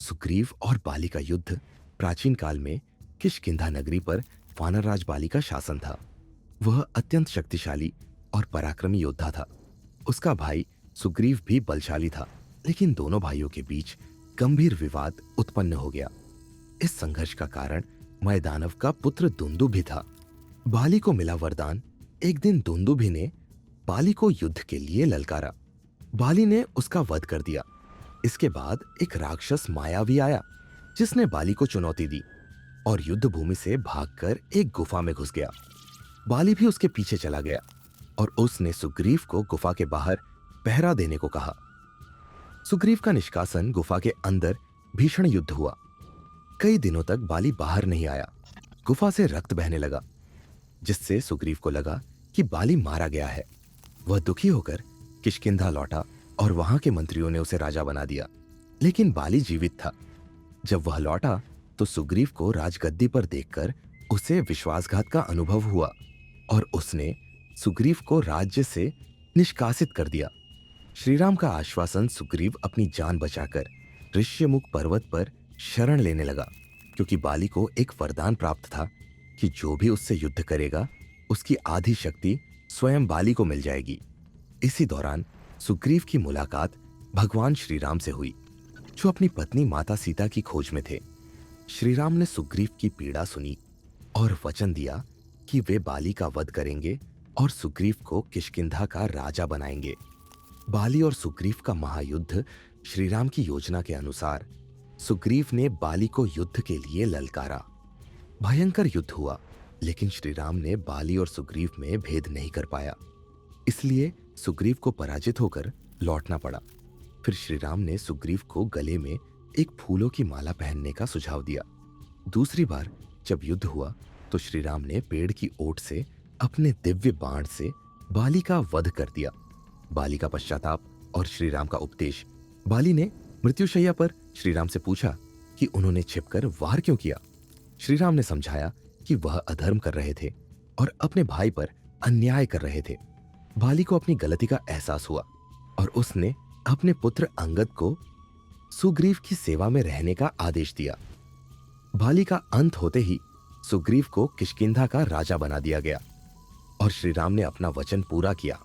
सुग्रीव और बाली का युद्ध प्राचीन काल में किष्किंधा नगरी पर वानरराज बाली का शासन था। वह अत्यंत शक्तिशाली और पराक्रमी योद्धा था। उसका भाई सुग्रीव भी बलशाली था, लेकिन दोनों भाइयों के बीच गंभीर विवाद उत्पन्न हो गया। इस संघर्ष का कारण मैदानव का पुत्र दुंदुभि था। बाली को मिला वरदान। एक दिन दुंदुभि ने बाली को युद्ध के लिए ललकारा। बाली ने उसका वध कर दिया। इसके बाद एक राक्षस मायावी आया, जिसने बाली को चुनौती दी और युद्ध भूमि से भागकर एक गुफा में घुस गया। बाली भी उसके पीछे चला गया और उसने सुग्रीव को गुफा के बाहर पहरा देने को कहा। सुग्रीव का निष्कासन गुफा के अंदर भीषण युद्ध हुआ। कई दिनों तक बाली बाहर नहीं आया। गुफा से रक्त बहने लगा, जिससे सुग्रीव को लगा कि बाली मारा गया है। वह दुखी होकर किष्किंधा लौटा और वहां के मंत्रियों ने उसे राजा बना दिया, लेकिन बाली जीवित था। जब वह लौटा तो सुग्रीव को राजगद्दी पर देखकर उसे विश्वासघात का अनुभव हुआ और उसने सुग्रीव को राज्य से निष्कासित कर दिया। श्रीराम का आश्वासन सुग्रीव अपनी जान बचाकर ऋष्यमुख पर्वत पर शरण लेने लगा, क्योंकि बाली को एक वरदान प्राप्त था कि जो भी उससे युद्ध करेगा उसकी आधी शक्ति स्वयं बाली को मिल जाएगी। इसी दौरान सुग्रीव की मुलाकात भगवान श्रीराम से हुई, जो अपनी पत्नी माता सीता की खोज में थे। श्रीराम ने सुग्रीव की पीड़ा सुनी और वचन दिया कि वे बाली का वध करेंगे और सुग्रीव को किष्किंधा का राजा बनाएंगे। बाली और सुग्रीव का महायुद्ध श्रीराम की योजना के अनुसार सुग्रीव ने बाली को युद्ध के लिए ललकारा। भयंकर युद्ध हुआ, लेकिन श्रीराम ने बाली और सुग्रीव में भेद नहीं कर पाया। इसलिए सुग्रीव को पराजित होकर लौटना पड़ा। फिर श्रीराम ने सुग्रीव को गले में एक फूलों की माला पहनने का सुझाव दिया। दूसरी बार जब युद्ध हुआ तो श्रीराम ने पेड़ की ओट से अपने दिव्य बाण से बाली का वध कर दिया। बाली का पश्चाताप और श्रीराम का उपदेश। बाली ने मृत्युशैया पर श्रीराम से पूछा कि उन्होंने छिपकर वार क्यों किया। श्रीराम ने समझाया कि वह अधर्म कर रहे थे और अपने भाई पर अन्याय कर रहे थे। बाली को अपनी गलती का एहसास हुआ और उसने अपने पुत्र अंगद को सुग्रीव की सेवा में रहने का आदेश दिया। बाली का अंत होते ही सुग्रीव को किष्किंधा का राजा बना दिया गया और श्रीराम ने अपना वचन पूरा किया।